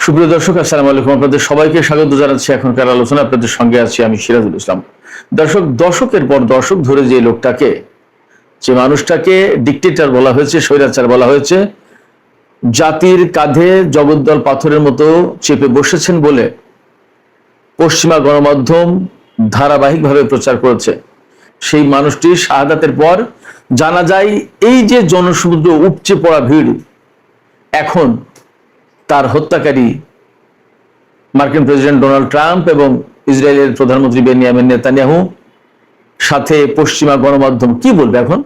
সুপ্রিয় দর্শক, আসসালামু আলাইকুম। আপনাদের সবাইকে স্বাগত জানাচ্ছি এখনকার আলোচনা। আপনাদের সঙ্গে আছি আমি সিরাজুল ইসলাম। দর্শক, দশকের পর দশক ধরে যে লোকটাকে, যে মানুষটাকে ডিকটেটর বলা হয়েছে, স্বৈরাচার বলা হয়েছে, জাতির কাঁধে জগদ্দল পাথরের মতো চেপে বসেছেন বলে পশ্চিমা গণমাধ্যম ধারাবাহিকভাবে প্রচার করেছে, সেই মানুষটি শাহাদাতের পর জানা যায় এই যে জনসমুদ্র উপচে পড়া ভিড়, এখন তার হত্যাকারী মার্কিন প্রেসিডেন্ট ডোনাল্ড ট্রাম্প এবং ইসরায়েলের প্রধানমন্ত্রী বেনিয়ামিন নেতানিয়াহু, সাথে পশ্চিমা গণমাধ্যম কি বলবে? এখন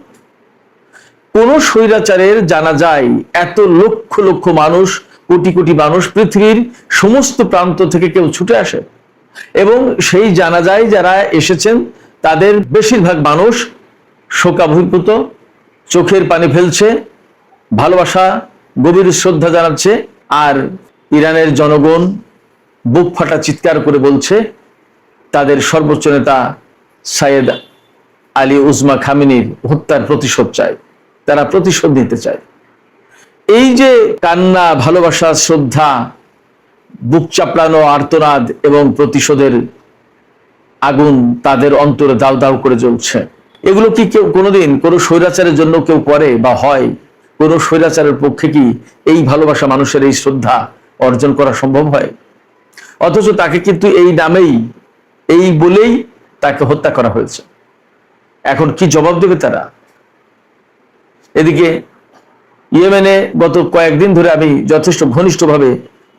কোন স্বৈরাচারের জানা যায় এত লক্ষ লক্ষ মানুষ, কোটি কোটি মানুষ পৃথিবীর সমস্ত প্রান্ত থেকে কেউ ছুটে আসে, এবং সেই জানা যায় যারা এসেছেন তাদের বেশিরভাগ মানুষ শোকাভিভূত, চোখের পানি ফেলছে, ভালোবাসা, গভীর শ্রদ্ধা জানাচ্ছে। আর ইরানের জনগণ বুক ফাটা চিৎকার করে বলছে তাদের সর্বোচ্চ নেতা সাইয়েদ আলী উজমা খামেনির হত্যার প্রতিশোধ চায়, তারা প্রতিশোধ নিতে চায়। এই যে কান্না, ভালোবাসা, শ্রদ্ধা, বুক চাপড়ানো আর্তনাদ এবং প্রতিশোধের আগুন তাদের অন্তরে দাউ দাউ করে জ্বলছে, এগুলো কি কেউ কোনোদিন কোনো স্বৈরাচারের জন্য কেউ করে বা হয়? কোন স্বৈরাচারের পক্ষে কি এই ভালোবাসা, মানুষের এই শ্রদ্ধা অর্জন করা সম্ভব হয়? অথচ তাকে কিন্তু এই নামেই, এই বলেই তাকে হত্যা করা হয়েছে। এখন কি জবাব দেবে তারা? এদিকে ইয়েমেনে গত কয়েকদিন ধরে আমি যথেষ্ট ঘনিষ্ঠভাবে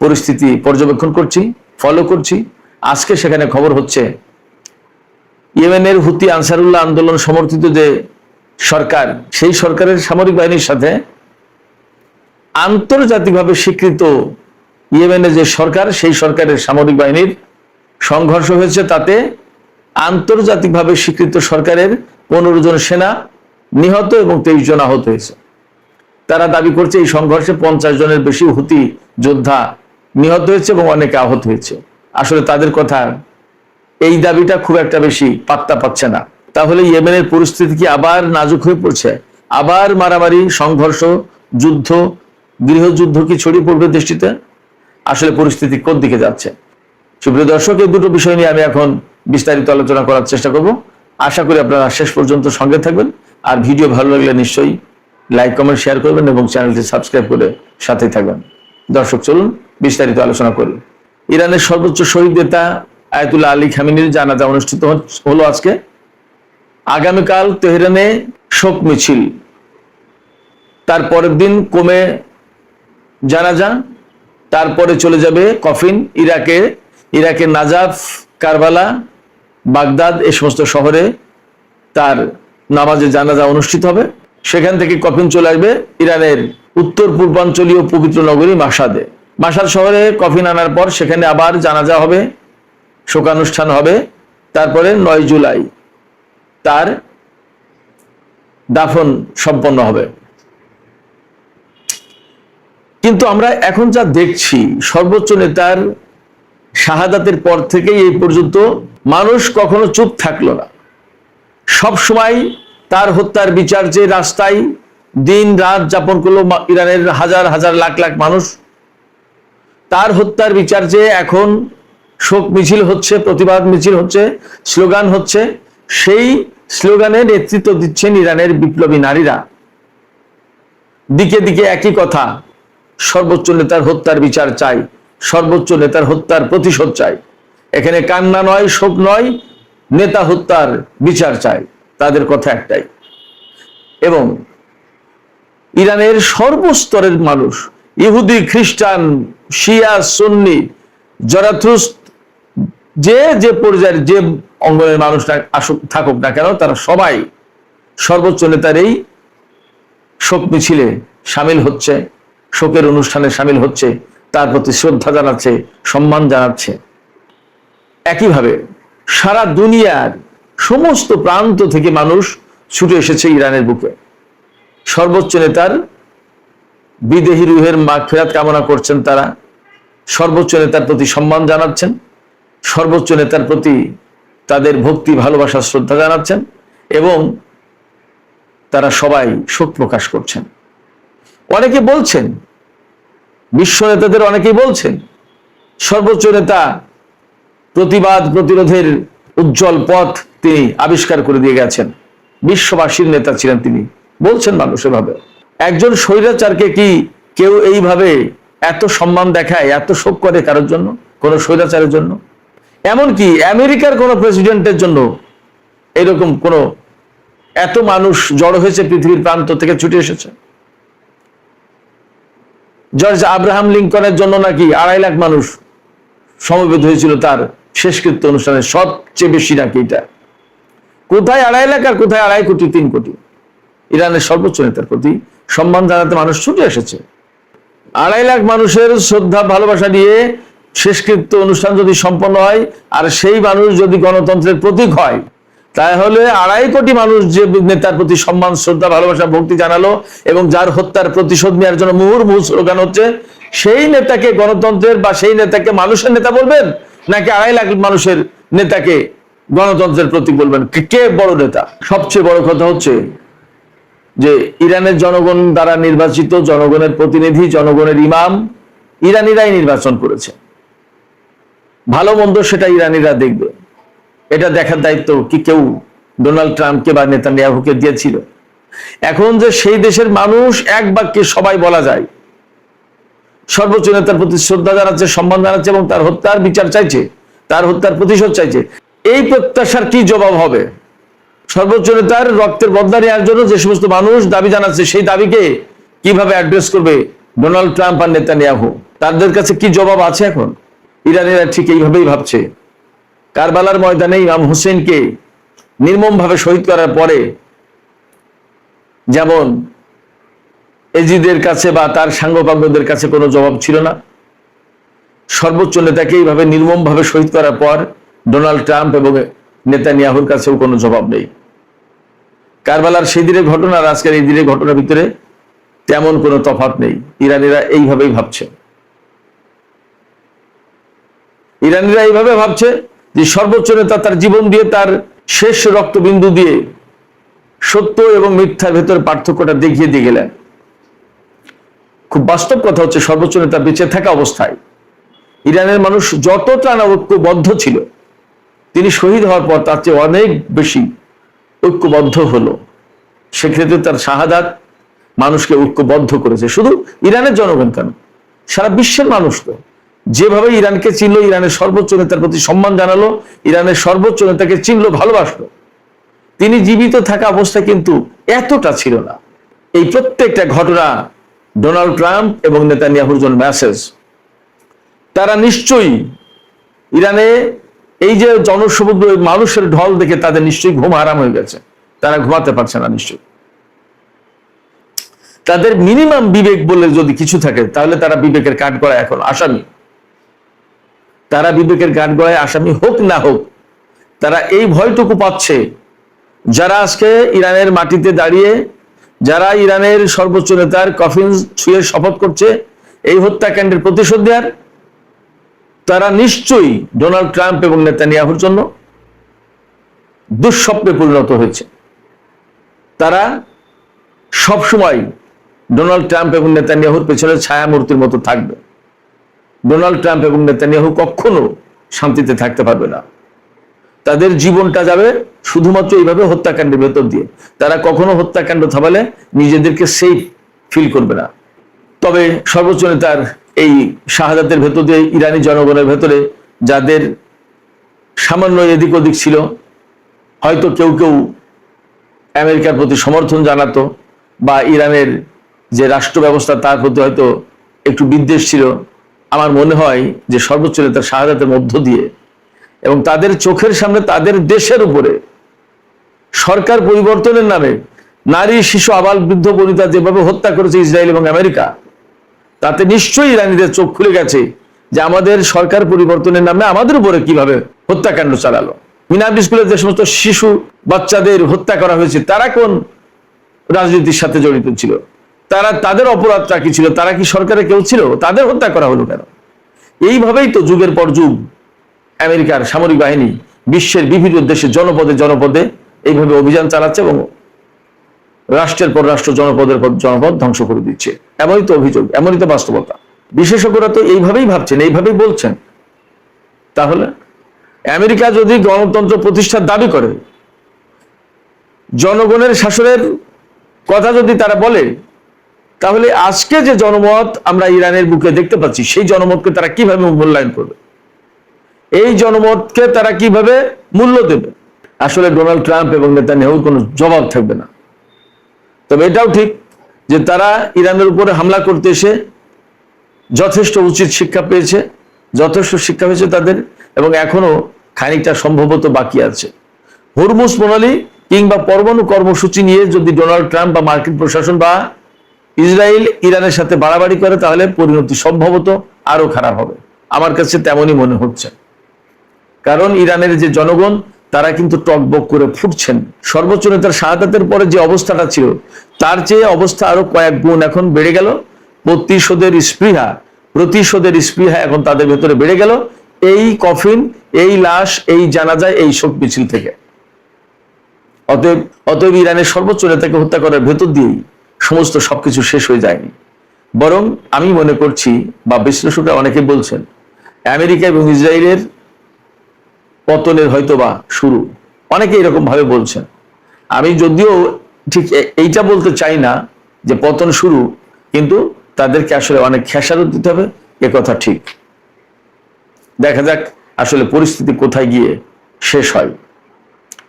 পরিস্থিতি পর্যবেক্ষণ করছি, ফলো করছি। আজকে সেখানে খবর হচ্ছে ইয়েমেনের হুতি আনসারুল্লাহ আন্দোলন সমর্থিত যে সরকার, সেই সরকারের সামরিক বাহিনীর সাথে আন্তর্জাতিকভাবে স্বীকৃত ইয়েমেনের যে সরকার, সেই সরকারের সামরিক বাহিনীর সংঘর্ষ হয়েছে। তাতে আন্তর্জাতিকভাবে স্বীকৃত সরকারের 15 জন সেনা নিহত এবং 23 জন আহত হয়েছে। তারা দাবি করছে এই সংঘর্ষে 50 জনের বেশি হুতি যোদ্ধা নিহত হয়েছে এবং অনেকে আহত হয়েছে। আসলে তাদের কথা, এই দাবিটা খুব একটা বেশি পাত্তা পাচ্ছে না। তাহলে ইয়েমেনের পরিস্থিতি কি আবার নাজুক হয়ে পড়ছে? আবার মারামারি, সংঘর্ষ, যুদ্ধ, গৃহযুদ্ধ কি ছড়িয়ে পড়বে দেশটিতে? আসলে পরিস্থিতি কোন দিকে যাচ্ছে? সুপ্রিয় দর্শক, এই দুটো বিষয় নিয়ে আমি এখন বিস্তারিত আলোচনা করার চেষ্টা করব। আশা করি আপনারা শেষ পর্যন্ত সঙ্গে থাকবেন। আর ভিডিও ভালো লাগলে নিশ্চয়ই লাইক, কমেন্ট, শেয়ার করবেন এবং চ্যানেলটি সাবস্ক্রাইব করে সাথেই থাকবেন। দর্শক, চলুন বিস্তারিত আলোচনা করি। ইরানের সর্বোচ্চ শহীদ নেতা আয়াতুল্লাহ আলী খামেনির জানাজা অনুষ্ঠিত হলো আজকে। আগামীকাল তেহরানে শোক মিছিল, তার পরের দিন কোমে জানাজা, তারপরে চলে যাবে কফিন ইরাকের নাজাফ, কারবালা, বাগদাদ, এই সমস্ত শহরে তার নামাজে জানাজা অনুষ্ঠিত হবে। সেখান থেকে কফিন চলে আসবে ইরানের উত্তর পূর্বাঞ্চলীয় পবিত্র নগরী মাশহাদে। মাশহাদ শহরে কফিন আনার পর সেখানে আবার জানাজা হবে, শোকানুষ্ঠান হবে। তারপরে 9 জুলাই তার দাফন সম্পন্ন হবে। কিন্তু আমরা এখন যা দেখছি, সর্বোচ্চ নেতার শাহাদাতের পর থেকে এই পর্যন্ত মানুষ কখনো চুপ থাকলো না। সব সময় তার হত্যার বিচার চেয়ে রাস্তায় দিন রাত যাপন করলো ইরানের হাজার হাজার লাখ লাখ মানুষ। তার হত্যার বিচার চেয়ে এখন শোক মিছিল হচ্ছে, প্রতিবাদ মিছিল হচ্ছে, স্লোগান হচ্ছে। সেই স্লোগানে নেতৃত্ব দিচ্ছেন ইরানের বিপ্লবী নারীরা। দিকে দিকে একই কথা, সর্বোচ্চ নেতার হত্যার বিচার চাই, সর্বোচ্চ নেতার হত্যার প্রতিশোধ চাই। এখানে কান্না নয়, শোক নয়, নেতা হত্যার বিচার চাই, তাদের কথা একটাই। এবং ইরানের সর্বস্তরের মানুষ, ইহুদি, খ্রিস্টান, শিয়া, সুন্নি, জরাথ্রুস্ট, যে পর্যায়ের যে অঙ্গনের মানুষ থাকুক না কেন, তারা সবাই সর্বোচ্চ নেতার এই শোক মিছিলে সামিল হচ্ছে, শোকের অনুষ্ঠানে সামিল হচ্ছে, তার প্রতি শ্রদ্ধা জানাচ্ছে, সম্মান জানাচ্ছে। একইভাবে সারা দুনিয়ার সমস্ত প্রান্ত থেকে মানুষ ছুটে এসেছে ইরানের বুকে। সর্বোচ্চ নেতার বিদেহী রুহের মাগফিরাত কামনা করছেন তারা, সর্বোচ্চ নেতার প্রতি সম্মান জানাচ্ছেন, সর্বোচ্চ নেতার প্রতি তাদের ভক্তি, ভালোবাসা, শ্রদ্ধা জানাচ্ছেন এবং তারা সবাই শোক প্রকাশ করছেন। অনেকে বলছেন, বিশ্ব নেতাদের অনেকেই বলছেন সর্বোচ্চ নেতা, প্রতিবাদ প্রতিরোধের উজ্জ্বল পথ তিনি আবিষ্কার করে দিয়ে গেছেন। বিশ্ববাসীর নেতা ছিলেন তিনি, বলছেন মানুষ এভাবে। একজন স্বৈরাচারকে কি কেউ এইভাবে এত সম্মান দেখায়, এত শোক করে কারোর জন্য, কোন স্বৈরাচারের জন্য? এমনকি আমেরিকার কোন প্রেসিডেন্টের জন্য এরকম কোন এত মানুষ জড়ো হয়েছে, পৃথিবীর প্রান্ত থেকে ছুটে এসেছে? জর্জ আব্রাহাম লিঙ্কনের জন্য নাকি 2.5 লাখ মানুষ সমবেত হয়েছিল তার শেষকৃত্য অনুষ্ঠানে, সবচেয়ে বেশি নাকি এটা। কোথায় 2.5 লাখ আর কোথায় 2.5 কোটি 3 কোটি? ইরানের সর্বোচ্চ নেতার প্রতি সম্মান জানাতে মানুষ ছুটে এসেছে। 2.5 লাখ মানুষের শ্রদ্ধা ভালোবাসা দিয়ে শেষকৃত্য অনুষ্ঠান যদি সম্পন্ন হয়, আর সেই মানুষ যদি গণতন্ত্রের প্রতীক হয়, তাহলে 2.5 কোটি মানুষ যে নেতার প্রতি সম্মান, শ্রদ্ধা, ভালোবাসা, ভক্তি জানালো এবং যার হত্যার প্রতিশোধ নেওয়ার জন্য মুহুর্মুহু স্লোগান হচ্ছে, সেই নেতাকে গণতন্ত্রের বা সেই নেতাকে মানুষের নেতা বলবেন, নাকি 2.5 লাখ মানুষের নেতাকে গণতন্ত্রের প্রতীক বলবেন? কে বড় নেতা? সবচেয়ে বড় কথা হচ্ছে যে ইরানের জনগণ দ্বারা নির্বাচিত, জনগণের প্রতিনিধি, জনগণের ইমাম ইরানিরাই নির্বাচন করেছে। ভালো মন্দ সেটা ইরানিরা দেখবে। এটা দেখার দায়িত্ব কি কেউ ডোনাল্ড ট্রাম্পকে বা নেতানিয়াহুকে দিয়েছিল? এখন যে সেই দেশের মানুষ এক বাক্যে সবাই বলা যায় সর্বোচ্চ নেতার প্রতি শ্রদ্ধা জানাচ্ছে, সম্মান জানাচ্ছে এবং তার হত্যার বিচার চাইছে, তার হত্যার প্রতিশোধ চাইছে, এই প্রত্যাশার কি জবাব হবে? সর্বোচ্চ নেতার রক্তের বদলা নেওয়ার জন্য যে সমস্ত মানুষ দাবি জানাচ্ছে, সেই দাবিকে কিভাবে অ্যাড্রেস করবে ডোনাল্ড ট্রাম্প আর নেতানিয়াহু? তাদের কাছে কি জবাব আছে এখন? ইরানিরা ঠিক এইভাবেই ভাবছে। কারবালার ময়দানে ইমাম হোসেনকে নির্মমভাবে শহীদ করার পরে যেমন এজিদের কাছে বা তার সাঙ্গপাঙ্গদের কাছে কোনো জবাব ছিল না, সর্বোচ্চ নেতাকে এইভাবে নির্মমভাবে শহীদ করার পর ডোনাল্ড ট্রাম্প এবং নেতানিয়াহুর কাছেও কোনো জবাব নেই। কারবালার সেই দিনের ঘটনা আর আজকের এই দিনের ঘটনার ভিতরে তেমন কোনো তফাৎ নেই। ইরানিরা এইভাবেই ভাবছে। ইরানিরা এইভাবে ভাবছে যে সর্বোচ্চ নেতা তার জীবন দিয়ে, তার শেষ রক্তবিন্দু দিয়ে সত্য এবং মিথ্যার ভেতরে পার্থক্যটা দেখিয়ে দিয়ে গেলেন। খুব বাস্তব কথা হচ্ছে, সর্বোচ্চ নেতা বেঁচে থাকা অবস্থায় ইরানের মানুষ যতটা না ঐক্যবদ্ধ ছিল, তিনি শহীদ হওয়ার পর তার চেয়ে অনেক বেশি ঐক্যবদ্ধ হলো। সেক্ষেত্রে তার শাহাদাত মানুষকে ঐক্যবদ্ধ করেছে। শুধু ইরানের জনগণ কেন, সারা বিশ্বের মানুষ তো যেভাবে ইরানকে চিনল, ইরানের সর্বোচ্চ নেতার প্রতি সম্মান জানালো, ইরানের সর্বোচ্চ নেতাকে চিনল, ভালোবাসলো, তিনি জীবিত থাকা অবস্থায় কিন্তু এতটা ছিল না। এই প্রত্যেকটা ঘটনা ডোনাল্ড ট্রাম্প এবং নেতানিয়াহুর জন্য মেসেজ। তারা নিশ্চয়ই ইরানে এই যে জনসমুদ্র, মানুষের ঢল দেখে তাদের নিশ্চয়ই ঘুম হারাম হয়ে গেছে, তারা ঘুমাতে পারছে না। নিশ্চয়ই তাদের মিনিমাম বিবেক বলে যদি কিছু থাকে, তাহলে তারা বিবেকের কাঠগড়ায় এখন আসামি। তারা বিবেকের কাঠগড়ায় আসামি হোক না হোক, তারা এই ভয়টুকু পাচ্ছে, যারা আজকে ইরানের মাটিতে দাঁড়িয়ে, যারা ইরানের সর্বোচ্চ নেতার কফিন ছুঁয়ে শপথ করছে এই হত্যাকাণ্ডের প্রতিশোধ দেওয়ার, তারা নিশ্চয়ই ডোনাল্ড ট্রাম্প এবং নেতানিয়াহুর জন্য দুঃস্বপ্নে পরিণত হয়েছে। তারা সবসময় ডোনাল্ড ট্রাম্প এবং নেতানিয়াহুর পেছনে ছায়ামূর্তির মতো থাকবে। ডোনাল্ড ট্রাম্প এবং নেতানিয়াহু কখনো শান্তিতে থাকতে পারবে না। তাদের জীবনটা যাবে শুধুমাত্র এইভাবে হত্যাকাণ্ডের ভেতর দিয়ে। তারা কখনো হত্যাকাণ্ড থামালে নিজেদেরকে সেফ ফিল করবে না। তবে সর্বোচ্চ নেতার এই শাহাদাতের ভেতর দিয়ে ইরানি জনগণের ভেতরে যাদের সামান্য এদিক ওদিক ছিল, হয়তো কেউ কেউ আমেরিকার প্রতি সমর্থন জানাতো বা ইরানের যে রাষ্ট্র ব্যবস্থা তার প্রতি হয়তো একটু বিদ্বেষ ছিল, আমার মনে হয় যে সর্বোচ্চ নেতার শাহাদাতের মধ্য দিয়ে এবং তাদের চোখের সামনে তাদের দেশের উপরে সরকার পরিবর্তনের নামে নারী, শিশু, আবাল, বৃদ্ধ, বনিতা যেভাবে হত্যা করেছে ইসরায়েল এবং আমেরিকা, তাতে নিশ্চয়ই ইরানিদের চোখ খুলে গেছে যে আমাদের সরকার পরিবর্তনের নামে আমাদের উপরে কিভাবে হত্যাকাণ্ড চালালো। মিনাবি স্কুলে যে সমস্ত শিশু বাচ্চাদের হত্যা করা হয়েছে, তারা কোন রাজনীতির সাথে জড়িত ছিল? তারা, তাদের অপরাধটা কি ছিল? তারা কি সরকারে কেউ ছিল? তাদের হত্যা করা হলো কেন? এইভাবেই তো যুগের পর যুগ আমেরিকার সামরিক বাহিনী বিশ্বের বিভিন্ন দেশে জনপদে জনপদে এইভাবে অভিযান চালাচ্ছে এবং রাষ্ট্রের পর রাষ্ট্র, জনপদের পর জনপদ ধ্বংস করে দিচ্ছে। এমনই তো অভিযোগ, এমনই তো বাস্তবতা। বিশেষজ্ঞরা তো এইভাবেই ভাবছেন, এইভাবেই বলছেন তাহলে আমেরিকা যদি গণতন্ত্র প্রতিষ্ঠার দাবি করে, জনগণের শাসনের কথা যদি তারা বলে, তাহলে আজকে যে জনমত আমরা ইরানের বুকে দেখতে পাচ্ছি, সেই জনমতকে তারা কিভাবে মূল্যায়ন করবে? এই জনমতকে তারা কিভাবে মূল্য দেবে? আসলে ডোনাল্ড ট্রাম্প এবং নেতানিয়াহুর কোনো জবাব থাকবে না। তবে এটাও ঠিক যে তারা ইরানের উপরে হামলা করতে এসে যথেষ্ট উচিত শিক্ষা পেয়েছে, যথেষ্ট শিক্ষা হয়েছে তাদের, এবং এখনো খানিকটা সম্ভবত বাকি আছে। হরমুজ প্রণালী কিংবা পরমাণু কর্মসূচি নিয়ে যদি ডোনাল্ড ট্রাম্প বা মার্কিন প্রশাসন বা ইসরায়েল ইরানের সাথে বাড়াবাড়ি করে, তাহলে পরিণতি সম্ভবত আরো খারাপ হবে। আমার কাছে তেমনই মনে হচ্ছে, কারণ ইরানের যে জনগণ তারা কিন্তু টকবক করে ফুটছেন। সর্বোচ্চ নেতার শাহাদাতের পরে যে অবস্থাটা ছিল, তার চেয়ে অবস্থা আরো কয়েক গুণ এখন বেড়ে গেল। প্রতিশোধের স্পৃহা এখন তাদের ভেতরে বেড়ে গেল, এই কফিন, এই লাশ, এই জানাজায়, এই শোক মিছিল থেকে। অতএব ইরানের সর্বোচ্চ নেতাকে হত্যা করার ভেতর দিয়েই সমস্ত সবকিছু শেষ হয়ে যায়নি, বরং আমি মনে করছি, বা বিশ্লেষকরা অনেকে বলছেন, আমেরিকা এবং ইসরায়েলের পতনের হয়তোবা শুরু। অনেকে এরকম ভাবে বলছেন। আমি যদিও ঠিক এইটা বলতে চাই না যে পতন শুরু, কিন্তু তাদেরকে আসলে অনেক খেসারত দিতে হবে, এ কথা ঠিক। দেখা যাক আসলে পরিস্থিতি কোথায় গিয়ে শেষ হয়।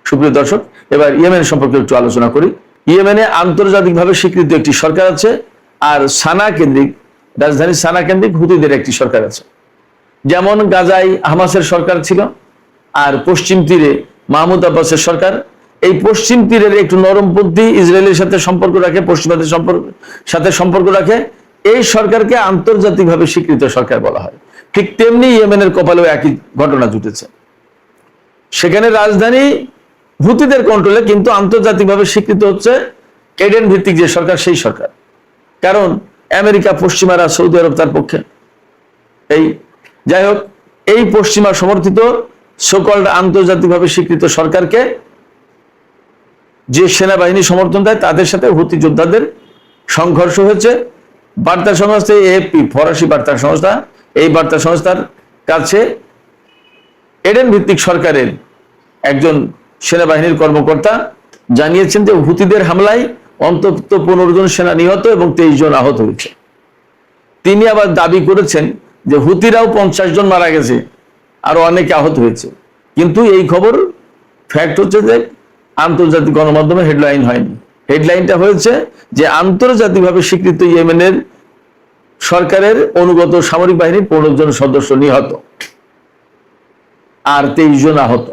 সুপ্রিয় দর্শক, এবার ইয়েমেন সম্পর্কে একটু আলোচনা করি। ইয়েমেনে আন্তর্জাতিকভাবে স্বীকৃত একটি সরকার আছে, আর রাজধানী সানা কেন্দ্রিক হুতিদের একটি সরকার আছে। যেমন গাজায় হামাসের সরকার ছিল, আর পশ্চিম তীরে মাহমুদ আব্বাসের সরকার। এই পশ্চিম তীরের একটু নরমপন্থী ইসরায়েলের সাথে সম্পর্ক রাখে, পশ্চিমাদের সাথে সম্পর্ক রাখে, এই সরকারকে আন্তর্জাতিকভাবে স্বীকৃত সরকার বলা হয়। ঠিক তেমনি ইয়েমেনের কপালেও একই ঘটনা ঘটেছে। সেখানে রাজধানী হুতিদের কন্ট্রোলে, কিন্তু আন্তর্জাতিকভাবে স্বীকৃত হচ্ছে এডেন ভিত্তিক যে সরকার, সেই সরকার। কারণ আমেরিকা, পশ্চিমারা, সৌদি আরব তার পক্ষে। যাই হোক, এই পশ্চিমা সমর্থিত সোকল্ড আন্তর্জাতিকভাবে স্বীকৃত সরকারকে যে সেনাবাহিনী সমর্থন দেয়, তাদের সাথে হুতি যোদ্ধাদের সংঘর্ষ হয়েছে। বার্তা সংস্থা এএফপি, ফরাসি বার্তা সংস্থা, এই বার্তা সংস্থার কাছে এডেন ভিত্তিক সরকারের একজন সেনাবাহিনীর কর্মকর্তা জানিয়েছেন যে হুতিদের হামলায় অন্তত 15 জন সেনা নিহত এবং 23 জন আহত হয়েছে। তিনি আবার দাবি করেছেন যে হুতিরাও 50 জন মারা গেছে, আরো অনেকে আহত হয়েছে। কিন্তু এই খবর ফ্যাক্ট হচ্ছে যে আন্তর্জাতিক গণমাধ্যমে হেডলাইন হয়নি। হেডলাইনটা হয়েছে যে আন্তর্জাতিকভাবে স্বীকৃত ইয়েমেনের সরকারের অনুগত সামরিক বাহিনীর 15 জন সদস্য নিহত আর 23 জন আহত।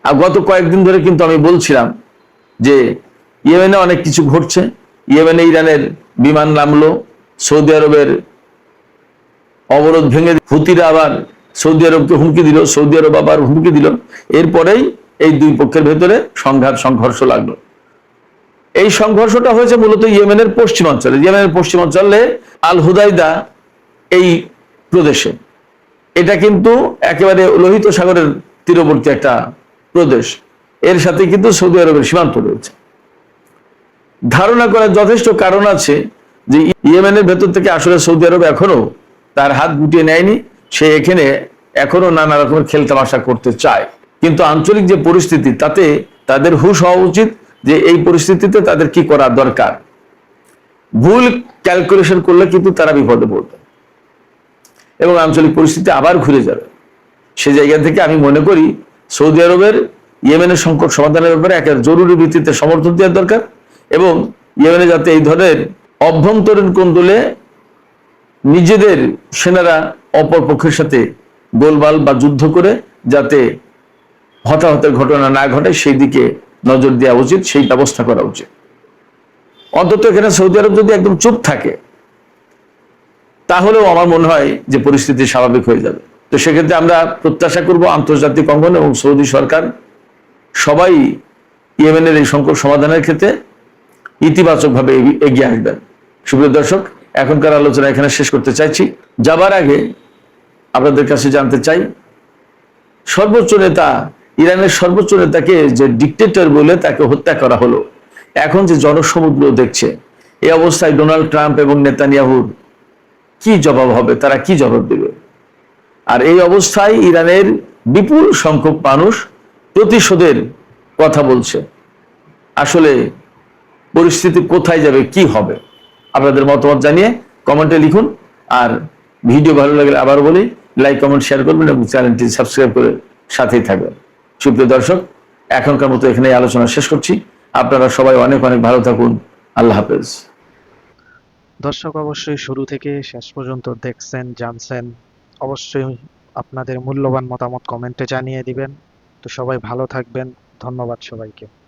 আর গত কয়েকদিন ধরে কিন্তু আমি বলছিলাম যে ইয়েমেনে অনেক কিছু ঘটছে। ইয়েমেনে ইরানের বিমান নামলো, সৌদি আরবের অবরোধ ভেঙে হুতিরা আবার সৌদি আরবকে হুমকি দিল, সৌদি আরব আবার হুমকি দিল। এরপরেই এই দুই পক্ষের ভেতরে সংঘর্ষ লাগলো। এই সংঘর্ষটা হয়েছে মূলত ইয়েমেনের পশ্চিমাঞ্চলে। ইয়েমেনের পশ্চিমাঞ্চলে আল হুদাইদা এই প্রদেশে। এটা কিন্তু একেবারে লোহিত সাগরের তীরবর্তী একটা প্রদেশ, এর সাথে কিন্তু সৌদি আরবের সীমান্ত রয়েছে। ধারণা করার যথেষ্ট কারণ আছে যে ইয়েমেনের ভেতর থেকে আসলে সৌদি আরব এখনো তার হাত গুটিয়ে নেয়নি। সে এখানে এখনো নানা রকমের খেলতামাশা করতে চায়, কিন্তু আঞ্চলিক যে পরিস্থিতি, তাতে তাদের হুঁশ হওয়া উচিত যে এই পরিস্থিতিতে তাদের কি করা দরকার। ভুল ক্যালকুলেশন করলে কিন্তু তারা বিপদে পড়বে এবং আঞ্চলিক পরিস্থিতি আবার ঘুরে যাবে। সে জায়গা থেকে আমি মনে করি সৌদি আরবের ইয়েমেনের সংকট সমাধানের ব্যাপারে একটা জরুরি ভিত্তিতে সমর্থন দেওয়ার দরকার, এবং ইয়েমেনে যাতে এই ধরনের অভ্যন্তরীণ কোন্দলে নিজেদের সেনারা অপর পক্ষের সাথে গোলমাল বা যুদ্ধ করে যাতে হতাহতের ঘটনা না ঘটে, সেই দিকে নজর দেওয়া উচিত, সেই ব্যবস্থা করা উচিত। অন্তত এখানে সৌদি আরব যদি একদম চুপ থাকে, তাহলেও আমার মনে হয় যে পরিস্থিতি স্বাভাবিক হয়ে যাবে। তো সেক্ষেত্রে আমরা প্রত্যাশা করব আন্তর্জাতিক অঙ্গন এবং সৌদি সরকার সবাই ইয়েমেনের এই সংকট সমাধানের ক্ষেত্রে ইতিবাচকভাবে এগিয়ে আসবেন। সুপ্রিয় দর্শক, এখনকার আলোচনা এখানে শেষ করতে চাইছি। যাবার আগে আপনাদের কাছে জানতে চাই, সর্বোচ্চ নেতা, ইরানের সর্বোচ্চ নেতাকে যে ডিক্টেটর বলে তাকে হত্যা করা হলো, এখন যে জনসমুদ্র দেখছে, এই অবস্থায় ডোনাল্ড ট্রাম্প এবং নেতানিয়াহুর কি জবাব হবে? তারা কি জবাব দেবে? আর এই অবস্থায় ইরানের বিপুল সংখ্যক মানুষ প্রতিশোধের কথা বলছে। আসলে পরিস্থিতি কোথায় যাবে, কি হবে, আপনাদের মতামত জানিয়ে কমেন্টে লিখুন। আর ভিডিও ভালো লাগলে আবার বলি, লাইক কমেন্ট শেয়ার করবেন এবং চ্যানেলটি সাবস্ক্রাইব করে সাথেই থাকবেন। সুপ্রিয় দর্শক, এখনকার মতো এখানে আলোচনা শেষ করছি। আপনারা সবাই অনেক অনেক ভালো থাকুন। আল্লাহ হাফেজ। দর্শক অবশ্যই শুরু থেকে শেষ পর্যন্ত দেখছেন, জানছেন। অবশ্যই আপনাদের মূল্যবান মতামত কমেন্টে জানিয়ে দিবেন। তো সবাই ভালো থাকবেন। ধন্যবাদ সবাইকে।